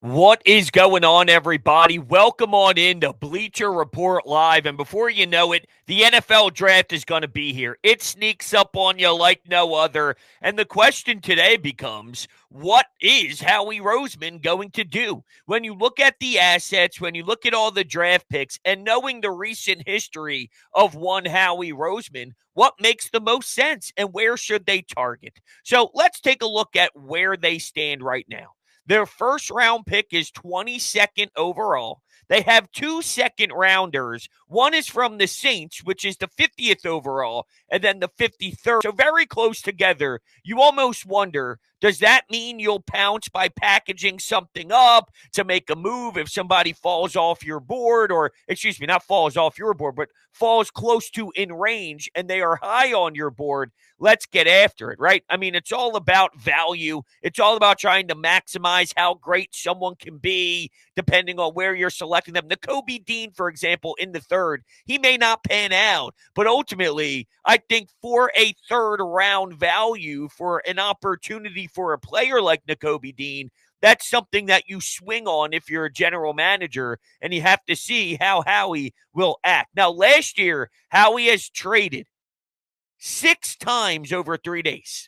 What is going on, everybody? Welcome on in to Bleacher Report Live. And before you know it, the NFL draft is going to be here. It sneaks up on you like no other. And the question today becomes, what is Howie Roseman going to do? When you look at the assets, when you look at all the draft picks, and knowing the recent history of one Howie Roseman, what makes the most sense and where should they target? So let's take a look at where they stand right now. Their first round pick is 22nd overall. They have two second rounders. One is from the Saints, which is the 50th overall, and then the 53rd. So very close together. You almost wonder, does that mean you'll pounce by packaging something up to make a move if somebody falls off your board, or, excuse me, not falls off your board, but falls close to in range and they are high on your board? Let's get after it, right? I mean, it's all about value. It's all about trying to maximize how great someone can be depending on where you're selecting them. Nakobe Dean, for example, in the third, he may not pan out, but ultimately, I think for a third round value for an opportunity for a player like Nakobe Dean, that's something that you swing on if you're a general manager, and you have to see how Howie will act. Now, last year, Howie has traded 6 times over 3 days.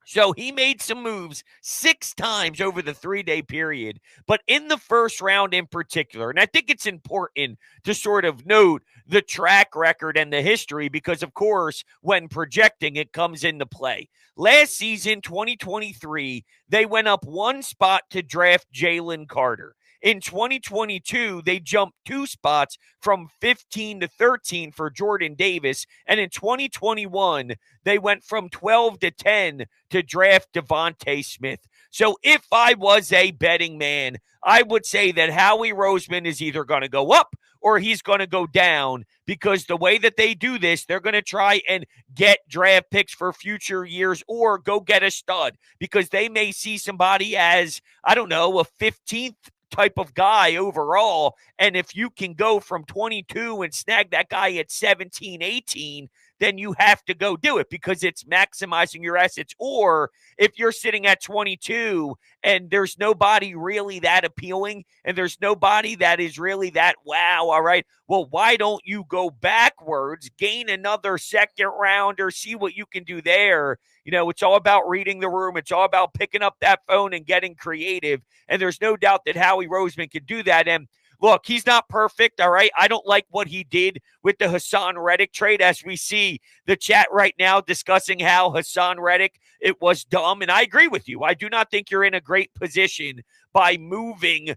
So he made some moves 6 times over the 3-day period. But in the first round in particular, and I think it's important to sort of note the track record and the history because, of course, when projecting, it comes into play. Last season, 2023, they went up 1 spot to draft Jalen Carter. In 2022, they jumped 2 spots from 15 to 13 for Jordan Davis. And in 2021, they went from 12 to 10 to draft Devontae Smith. So if I was a betting man, I would say that Howie Roseman is either going to go up or he's going to go down, because the way that they do this, they're going to try and get draft picks for future years or go get a stud, because they may see somebody as, I don't know, a 15th type of guy overall. And if you can go from 22 and snag that guy at 17, 18, then you have to go do it because it's maximizing your assets. Or if you're sitting at 22 and there's nobody really that appealing and there's nobody that is really that wow, all right, well, why don't you go backwards, gain another second rounder, see what you can do there? You know, it's all about reading the room. It's all about picking up that phone and getting creative. And there's no doubt that Howie Roseman could do that. And look, he's not perfect, all right? I don't like what he did with the Haason Reddick trade, as we see the chat right now discussing how Haason Reddick, it was dumb. And I agree with you. I do not think you're in a great position by moving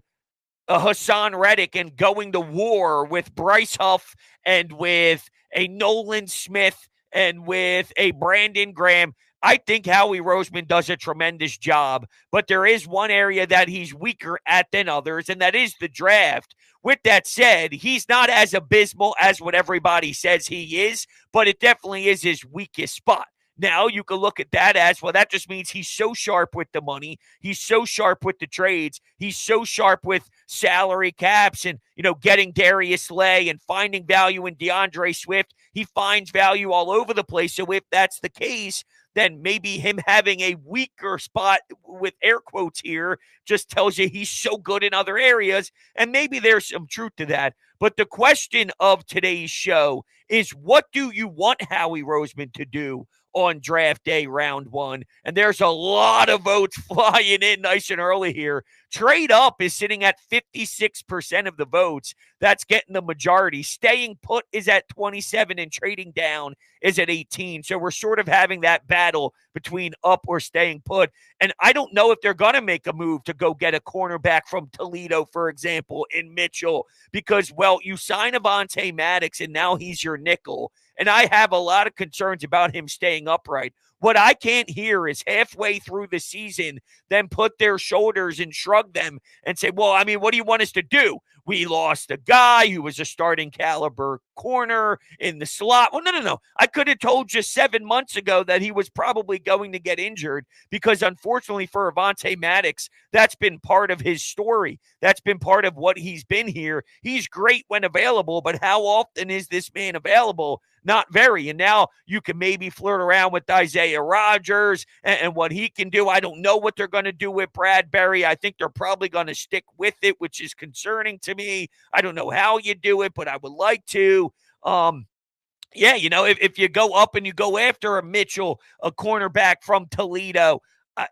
a Haason Reddick and going to war with Bryce Huff and with a Nolan Smith and with a Brandon Graham. I think Howie Roseman does a tremendous job, but there is one area that he's weaker at than others, and that is the draft. With that said, he's not as abysmal as what everybody says he is, but it definitely is his weakest spot. Now, you can look at that as, well, that just means he's so sharp with the money. He's so sharp with the trades. He's so sharp with salary caps and, getting Darius Slay and finding value in DeAndre Swift. He finds value all over the place. So if that's the case, then maybe him having a weaker spot, with air quotes here, just tells you he's so good in other areas. And maybe there's some truth to that. But the question of today's show is, what do you want Howie Roseman to do on draft day, round 1? And there's a lot of votes flying in nice and early here. Trade up is sitting at 56% of the votes. That's getting the majority. Staying put is at 27 and trading down is at 18. So we're sort of having that battle between up or staying put. And I don't know if they're going to make a move to go get a cornerback from Toledo, for example, in Mitchell, because, well, you sign Avonte Maddox and now he's your nickel. And I have a lot of concerns about him staying upright. What I can't hear is halfway through the season, then put their shoulders and shrug them and say, well, I mean, what do you want us to do? we lost a guy who was a starting caliber corner in the slot. Well, no. I could have told you 7 months ago that he was probably going to get injured because, unfortunately for Avonte Maddox, that's been part of his story. That's been part of what he's been here. He's great when available, but how often is this man available? Not very. And now you can maybe flirt around with Isaiah Rodgers and what he can do. I don't know what they're going to do with Bradbury. I think they're probably going to stick with it, which is concerning to me. I don't know how you do it, but I would like to. Yeah, if you go up and you go after a Mitchell, a cornerback from Toledo,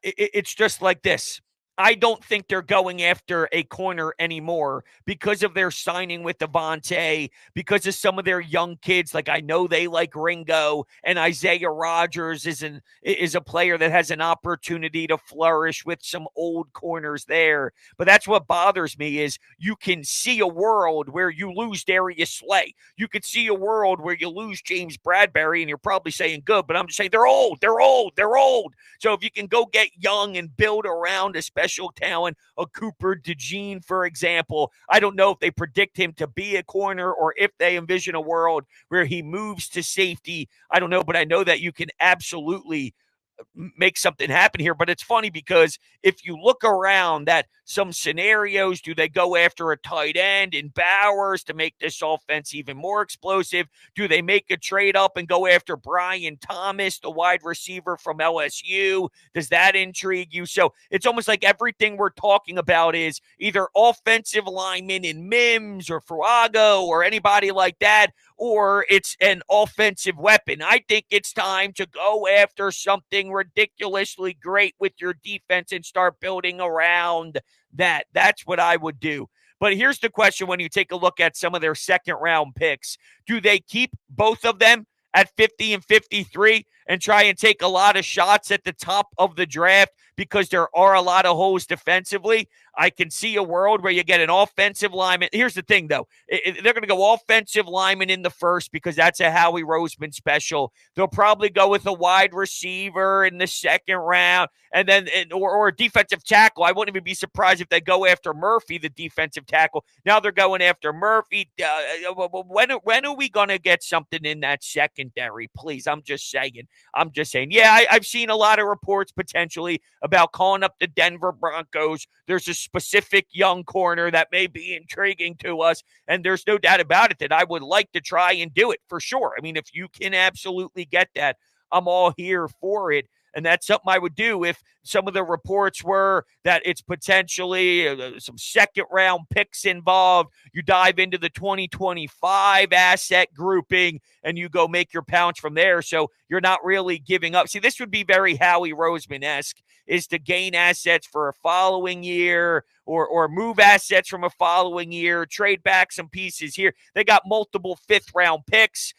it's just like this. I don't think they're going after a corner anymore because of their signing with Devontae, because of some of their young kids. Like, I know they like Ringo, and Isaiah Rodgers is a player that has an opportunity to flourish with some old corners there. But that's what bothers me is you can see a world where you lose Darius Slay. You could see a world where you lose James Bradbury, and you're probably saying good, but I'm just saying they're old. So if you can go get young and build around a special talent, a Cooper DeJean, for example, I don't know if they predict him to be a corner or if they envision a world where he moves to safety. I don't know, but I know that you can absolutely make something happen here. But it's funny because if you look around at some scenarios, do they go after a tight end in Bowers to make this offense even more explosive? Do they make a trade up and go after Brian Thomas, the wide receiver from LSU? Does that intrigue you? So it's almost like everything we're talking about is either offensive linemen in Mims or Fuago or anybody like that, or it's an offensive weapon. I think it's time to go after something ridiculously great with your defense and start building around that. That's what I would do. But here's the question when you take a look at some of their second-round picks. Do they keep both of them at 50 and 53 and try and take a lot of shots at the top of the draft because there are a lot of holes defensively? I can see a world where you get an offensive lineman. Here's the thing, though. They're going to go offensive lineman in the first because that's a Howie Roseman special. They'll probably go with a wide receiver in the second round, and then or a defensive tackle. I wouldn't even be surprised if they go after Murphy, the defensive tackle. Now they're going after Murphy. When are we going to get something in that secondary, please? I'm just saying. Yeah, I've seen a lot of reports potentially about calling up the Denver Broncos. There's a specific young corner that may be intriguing to us, and there's no doubt about it that I would like to try and do it for sure. I mean, if you can absolutely get that, I'm all here for it. And that's something I would do if some of the reports were that it's potentially some second-round picks involved. You dive into the 2025 asset grouping, and you go make your pounce from there. So you're not really giving up. See, this would be very Howie Roseman-esque, is to gain assets for a following year or move assets from a following year, trade back some pieces here. They got multiple fifth-round picks.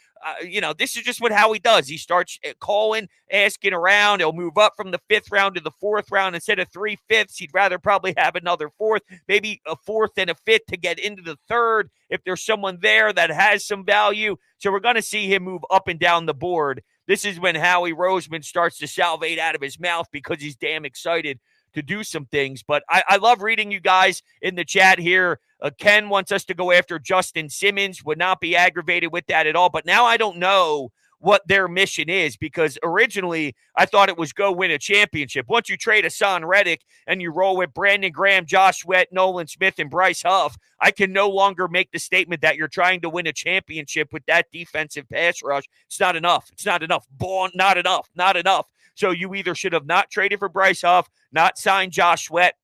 This is just what Howie does. He starts calling, asking around. He'll move up from the fifth round to the fourth round. Instead of 3/5, he'd rather probably have another fourth, maybe a fourth and a fifth to get into the third if there's someone there that has some value. So we're going to see him move up and down the board. This is when Howie Roseman starts to salivate out of his mouth because he's damn excited to do some things. But I love reading you guys in the chat here. Ken wants us to go after Justin Simmons. Would not be aggravated with that at all. But now I don't know what their mission is, because originally I thought it was go win a championship. Once you trade Haason Reddick and you roll with Brandon Graham, Josh Sweat, Nolan Smith, and Bryce Huff, I can no longer make the statement that you're trying to win a championship with that defensive pass rush. It's not enough. It's not enough. Not enough. So you either should have not traded for Bryce Huff, not signed Josh Sweat.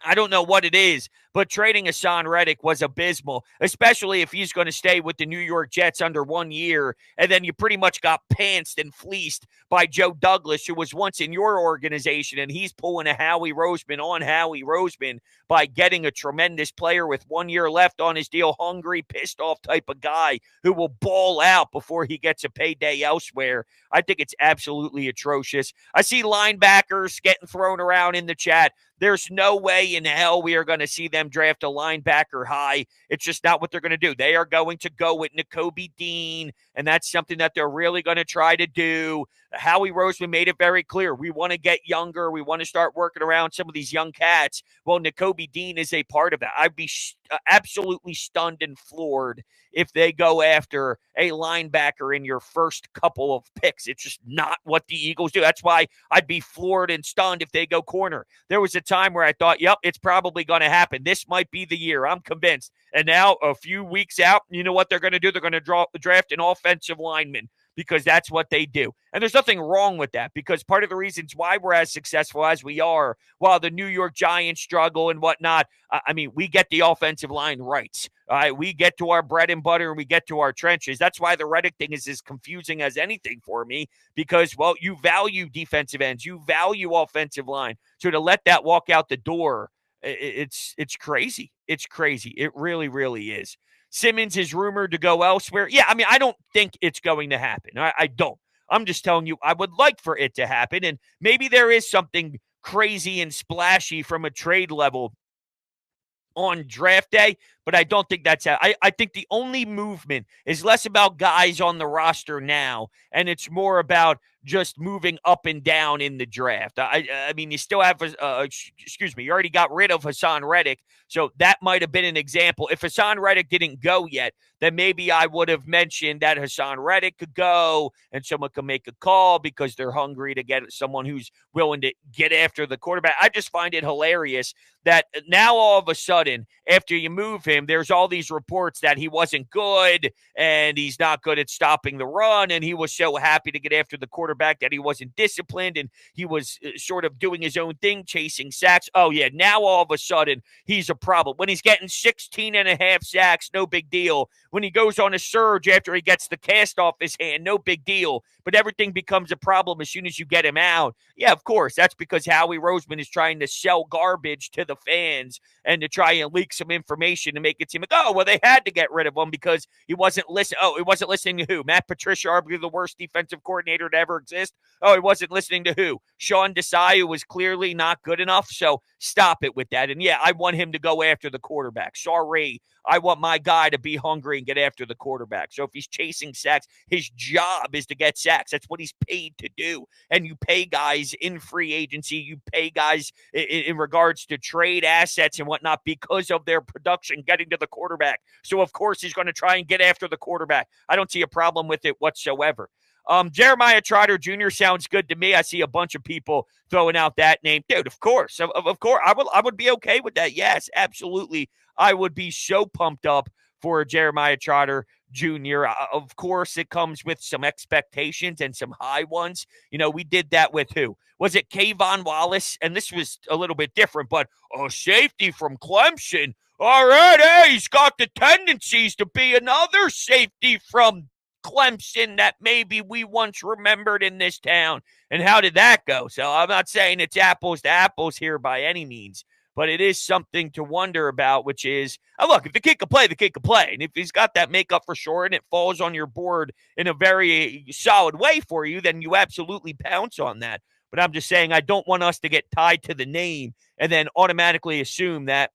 I don't know what it is, but trading Haason Reddick was abysmal, especially if he's going to stay with the New York Jets under 1 year, and then you pretty much got pantsed and fleeced by Joe Douglas, who was once in your organization, and he's pulling a Howie Roseman by getting a tremendous player with 1 year left on his deal, hungry, pissed off type of guy who will ball out before he gets a payday elsewhere. I think it's absolutely atrocious. I see linebackers getting thrown around in the chat. There's no way in hell we are going to see them draft a linebacker high. It's just not what they're going to do. They are going to go with Nakobe Dean, and that's something that they're really going to try to do. Howie Roseman made it very clear. We want to get younger. We want to start working around some of these young cats. Well, Nakobe Dean is a part of that. I'd be absolutely stunned and floored if they go after a linebacker in your first couple of picks. It's just not what the Eagles do. That's why I'd be floored and stunned if they go corner. There was a time where I thought, yep, it's probably going to happen. This might be the year. I'm convinced. And now, a few weeks out, you know what they're going to do? They're going to draft an offensive lineman, because that's what they do. And there's nothing wrong with that, because part of the reasons why we're as successful as we are, while the New York Giants struggle and whatnot, I mean, we get the offensive line right. All right, we get to our bread and butter and we get to our trenches. That's why the Reddick thing is as confusing as anything for me, because, well, you value defensive ends, you value offensive line. So to let that walk out the door, it's crazy. It's crazy. It really, really is. Simmons is rumored to go elsewhere. Yeah, I mean, I don't think it's going to happen. I don't. I'm just telling you, I would like for it to happen. And maybe there is something crazy and splashy from a trade level on draft day, but I don't think that's how. I think the only movement is less about guys on the roster now, and it's more about just moving up and down in the draft. I mean, you still have, you already got rid of Haason Reddick, so that might have been an example. If Haason Reddick didn't go yet, then maybe I would have mentioned that Haason Reddick could go and someone could make a call because they're hungry to get someone who's willing to get after the quarterback. I just find it hilarious that now all of a sudden, after you move him, there's all these reports that he wasn't good and he's not good at stopping the run, and he was so happy to get after the quarterback that he wasn't disciplined and he was sort of doing his own thing, chasing sacks. Oh, yeah, now all of a sudden he's a problem. When he's getting 16 and a half sacks, no big deal. When he goes on a surge after he gets the cast off his hand, no big deal. But everything becomes a problem as soon as you get him out. Yeah, of course, that's because Howie Roseman is trying to sell garbage to the fans and to try and leak some information to make it seem like, oh, well, they had to get rid of him because he wasn't listening. Oh, he wasn't listening to who? Matt Patricia, arguably the worst defensive coordinator to ever exist. Oh, he wasn't listening to who? Sean Desai, who was clearly not good enough. So stop it with that. And yeah, I want him to go after the quarterback. Sorry, I want my guy to be hungry and get after the quarterback. So if he's chasing sacks, his job is to get sacks. That's what he's paid to do. And you pay guys in free agency, you pay guys in regards to trade assets and whatnot because of their production getting to the quarterback. So of course he's going to try and get after the quarterback. I don't see a problem with it whatsoever. Jeremiah Trotter Jr. sounds good to me. I see a bunch of people throwing out that name. Dude, of course. Of course. I would be okay with that. Yes, absolutely. I would be so pumped up for Jeremiah Trotter Jr. Of course, it comes with some expectations and some high ones. You know, we did that with who? Was it Kayvon Wallace? And this was a little bit different, but a safety from Clemson. All right, hey, he's got the tendencies to be another safety from Clemson that maybe we once remembered in this town. And how did that go? So I'm not saying it's apples to apples here by any means, but it is something to wonder about, which is, look, if the kid can play, the kid can play. And if he's got that makeup for sure and it falls on your board in a very solid way for you, then you absolutely pounce on that. But I'm just saying I don't want us to get tied to the name and then automatically assume that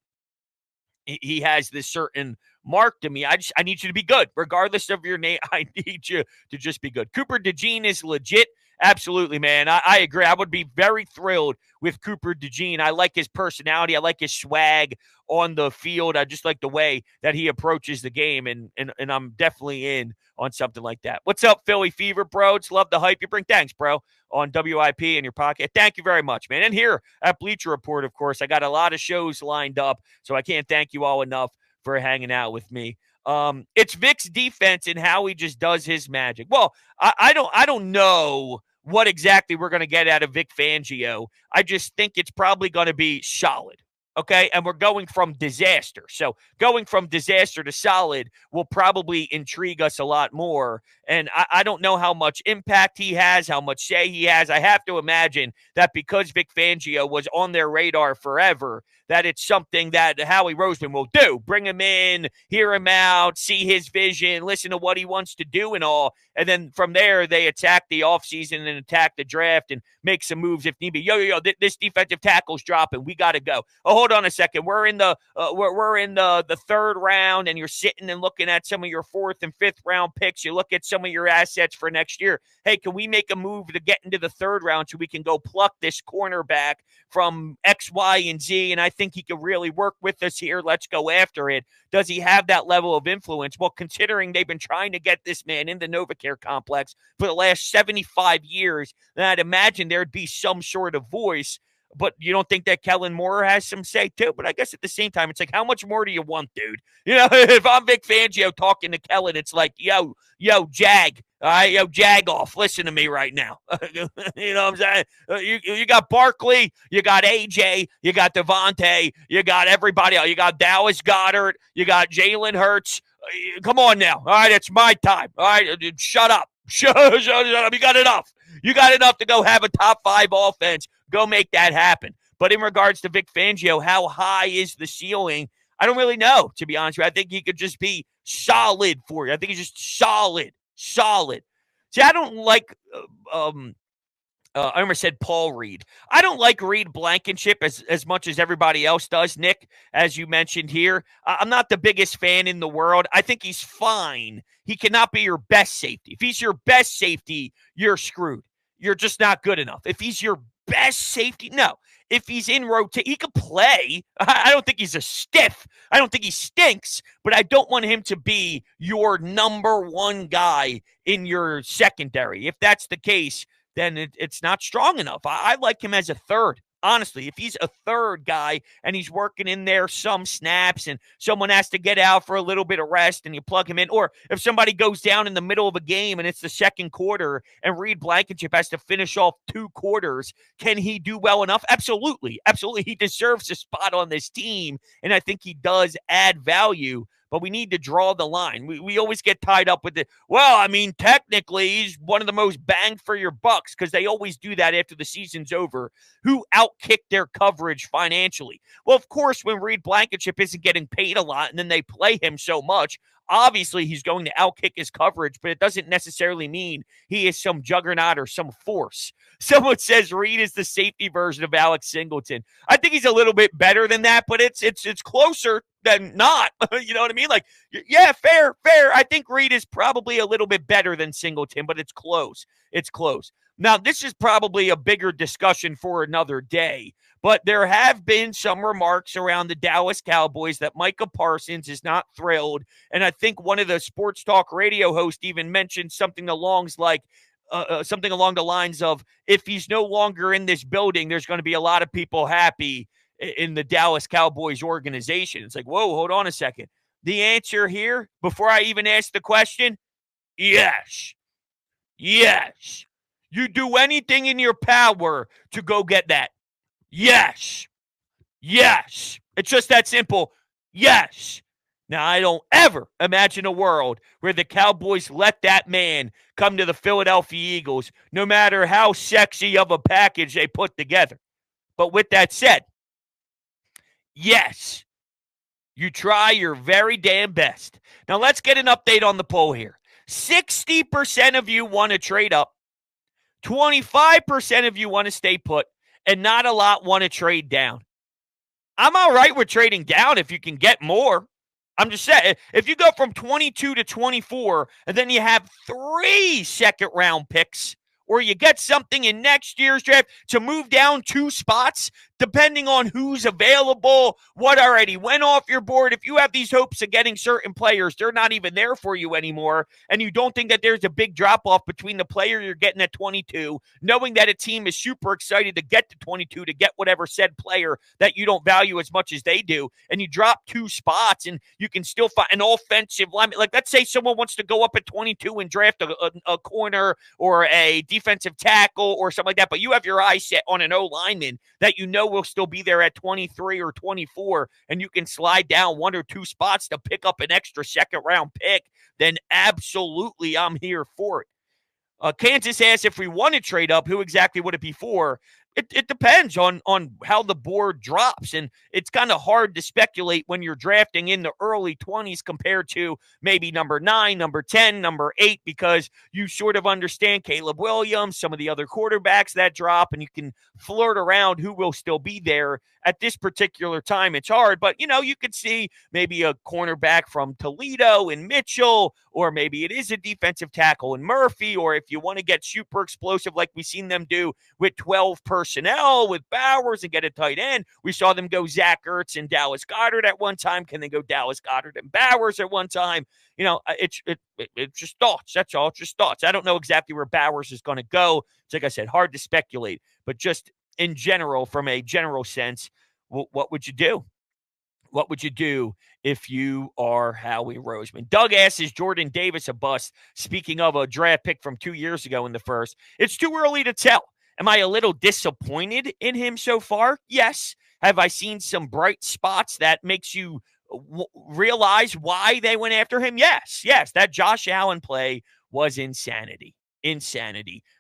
he has this certain mark to me. I need you to be good. Regardless of your name, I need you to just be good. Cooper DeJean is legit. Absolutely, man. I agree. I would be very thrilled with Cooper DeJean. I like his personality. I like his swag on the field. I just like the way that he approaches the game, and I'm definitely in on something like that. What's up, Philly Fever, Brodes? Love the hype you bring. Thanks, bro, on WIP in your pocket. Thank you very much, man. And here at Bleacher Report, of course, I got a lot of shows lined up, so I can't thank you all enough for hanging out with me. It's Vic's defense and how he just does his magic. Well, I don't know what exactly we're going to get out of Vic Fangio. I just think it's probably going to be solid. Okay, and we're going from disaster. So going from disaster to solid will probably intrigue us a lot more. And I don't know how much impact he has, how much say he has. I have to imagine that because Vic Fangio was on their radar forever, that it's something that Howie Roseman will do. Bring him in, hear him out, see his vision, listen to what he wants to do and all. And then from there, they attack the offseason and attack the draft and make some moves if need be. This defensive tackle's dropping. We got to go. Oh, hold on a second. We're in the third round, and you're sitting and looking at some of your fourth and fifth round picks. You look at some of your assets for next year. Hey, can we make a move to get into the third round so we can go pluck this cornerback from X, Y, and Z? And I think he could really work with us here. Let's go after it. Does he have that level of influence? Well, considering they've been trying to get this man in the NovaCare complex for the last 75 years, then I'd imagine there'd be some sort of voice. But you don't think that Kellen Moore has some say too? But I guess at the same time, it's like, how much more do you want, dude? If I'm Vic Fangio talking to Kellen, it's like, yo, Jag. All right, Jag off. Listen to me right now. You know what I'm saying? You got Barkley, you got AJ, you got Devontae, you got everybody else. You got Dallas Goedert, you got Jalen Hurts. Come on now. All right, it's my time. All right, shut up. Shut up. You got enough. You got enough to go have a top 5 offense. Go make that happen. But in regards to Vic Fangio, how high is the ceiling? I don't really know, to be honest with you. I think he could just be solid for you. I think he's just solid. See, I don't like I almost said Paul Reed. I don't like Reed Blankenship as much as everybody else does, Nick, as you mentioned here. I'm not the biggest fan in the world. I think he's fine. He cannot be your best safety. If he's your best safety, you're screwed. You're just not good enough. If he's your best safety, no. If he's in rotation, he could play. I don't think he's a stiff. I don't think he stinks, but I don't want him to be your number one guy in your secondary. If that's the case, then it's not strong enough. I like him as a third. Honestly, if he's a third guy and he's working in there some snaps and someone has to get out for a little bit of rest and you plug him in, or if somebody goes down in the middle of a game and it's the second quarter and Reed Blankenship has to finish off 2 quarters, can he do well enough? Absolutely. Absolutely. He deserves a spot on this team, and I think he does add value. But we need to draw the line. We always get tied up with technically he's one of the most bang for your bucks because they always do that after the season's over. Who outkicked their coverage financially? Well, of course, when Reed Blankenship isn't getting paid a lot and then they play him so much, obviously he's going to outkick his coverage, but it doesn't necessarily mean he is some juggernaut or some force. Someone says Reed is the safety version of Alex Singleton. I think he's a little bit better than that, but it's closer than not. You know what I mean? Like, yeah, fair. I think Reed is probably a little bit better than Singleton, but it's close. Now, this is probably a bigger discussion for another day, but there have been some remarks around the Dallas Cowboys that Micah Parsons is not thrilled, and I think one of the sports talk radio hosts even mentioned something along the lines of, if he's no longer in this building, there's going to be a lot of people happy in the Dallas Cowboys organization. It's like, whoa, hold on a second. The answer here, before I even ask the question, yes. You do anything in your power to go get that. Yes. It's just that simple. Yes. Now, I don't ever imagine a world where the Cowboys let that man come to the Philadelphia Eagles, no matter how sexy of a package they put together. But with that said, yes, you try your very damn best. Now, let's get an update on the poll here. 60% of you want to trade up. 25% of you want to stay put. And not a lot want to trade down. I'm all right with trading down if you can get more. I'm just saying, if you go from 22 to 24, and then you have 3 second-round picks, or you get something in next year's draft to move down 2 spots, depending on who's available, what already went off your board. If you have these hopes of getting certain players, they're not even there for you anymore, and you don't think that there's a big drop-off between the player you're getting at 22, knowing that a team is super excited to get to 22 to get whatever said player that you don't value as much as they do, and you drop 2 spots, and you can still find an offensive lineman. Like, let's say someone wants to go up at 22 and draft a corner or a defensive tackle or something like that, but you have your eyes set on an O-lineman that you know will still be there at 23 or 24, and you can slide down 1 or 2 spots to pick up an extra second-round pick, then absolutely I'm here for it. Kansas asks, if we want to trade up, who exactly would it be for? It depends on how the board drops, and it's kind of hard to speculate when you're drafting in the early 20s compared to maybe number 9, number 10, number 8, because you sort of understand Caleb Williams, some of the other quarterbacks that drop, and you can flirt around who will still be there at this particular time. It's hard, but you could see maybe a cornerback from Toledo in Mitchell, or maybe it is a defensive tackle in Murphy, or if you want to get super explosive like we've seen them do with 12 personnel with Bowers and get a tight end. We saw them go Zach Ertz and Dallas Goedert at one time. Can they go Dallas Goedert and Bowers at one time? It's just thoughts. That's all. It's just thoughts. I don't know exactly where Bowers is going to go. It's like I said, hard to speculate. But just in general, from a general sense, what would you do? What would you do if you are Howie Roseman? Doug asks, is Jordan Davis a bust? Speaking of a draft pick from 2 years ago in the first, it's too early to tell. Am I a little disappointed in him so far? Yes. Have I seen some bright spots that makes you realize why they went after him? Yes. That Josh Allen play was insanity.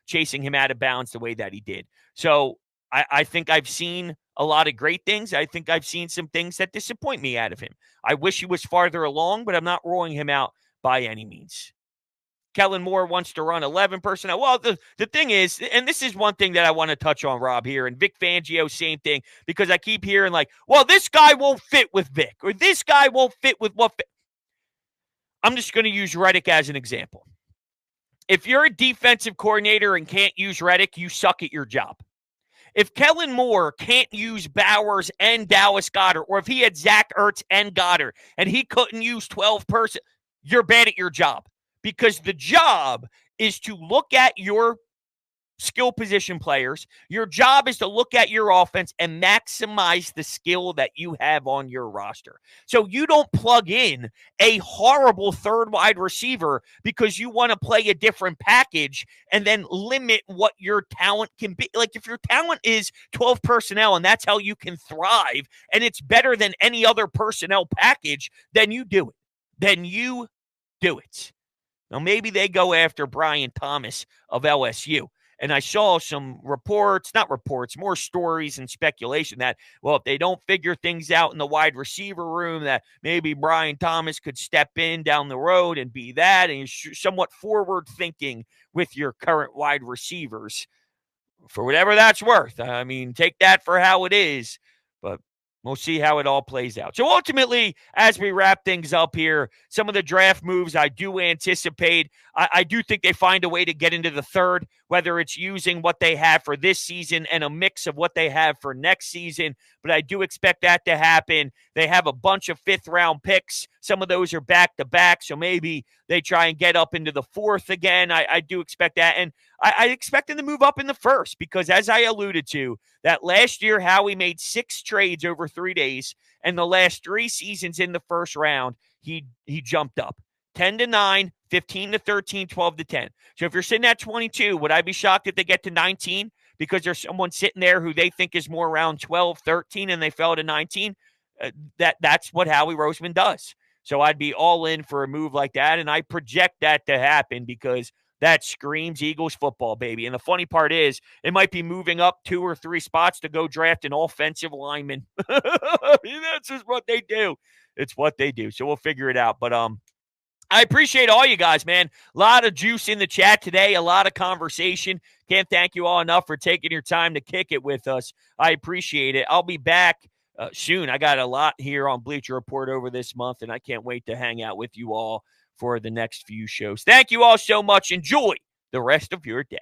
Chasing him out of bounds the way that he did. So I think I've seen a lot of great things. I think I've seen some things that disappoint me out of him. I wish he was farther along, but I'm not ruling him out by any means. Kellen Moore wants to run 11 personnel. Well, the thing is, and this is one thing that I want to touch on, Rob, here, and Vic Fangio, same thing, because I keep hearing like, well, this guy won't fit with Vic, or this guy won't fit with what fit. I'm just going to use Reddick as an example. If you're a defensive coordinator and can't use Reddick, you suck at your job. If Kellen Moore can't use Bowers and Dallas Goedert, or if he had Zach Ertz and Goddard, and he couldn't use 12 personnel, you're bad at your job. Because the job is to look at your skill position players. Your job is to look at your offense and maximize the skill that you have on your roster. So you don't plug in a horrible third wide receiver because you want to play a different package and then limit what your talent can be. Like if your talent is 12 personnel and that's how you can thrive and it's better than any other personnel package, then you do it. Now, maybe they go after Brian Thomas of LSU. And I saw some more stories and speculation that, well, if they don't figure things out in the wide receiver room, that maybe Brian Thomas could step in down the road and be that. And you're somewhat forward thinking with your current wide receivers for whatever that's worth. I mean, take that for how it is. But we'll see how it all plays out. So ultimately, as we wrap things up here, some of the draft moves I do anticipate. I do think they find a way to get into the third, whether it's using what they have for this season and a mix of what they have for next season. But I do expect that to happen. They have a bunch of fifth-round picks. Some of those are back-to-back, so maybe they try and get up into the fourth again. I do expect that. And I expect them to move up in the first because, as I alluded to, that last year Howie made 6 trades over 3 days, and the last 3 seasons in the first round, he jumped up. 10-9, 15-13, 12-10. So if you're sitting at 22, would I be shocked if they get to 19 because there's someone sitting there who they think is more around 12, 13, and they fell to 19? That's what Howie Roseman does. So I'd be all in for a move like that, and I project that to happen because that screams Eagles football, baby. And the funny part is it might be moving up 2 or 3 spots to go draft an offensive lineman. That's just what they do. It's what they do. So we'll figure it out. But I appreciate all you guys, man. A lot of juice in the chat today, a lot of conversation. Can't thank you all enough for taking your time to kick it with us. I appreciate it. I'll be back soon. I got a lot here on Bleacher Report over this month, and I can't wait to hang out with you all for the next few shows. Thank you all so much. Enjoy the rest of your day.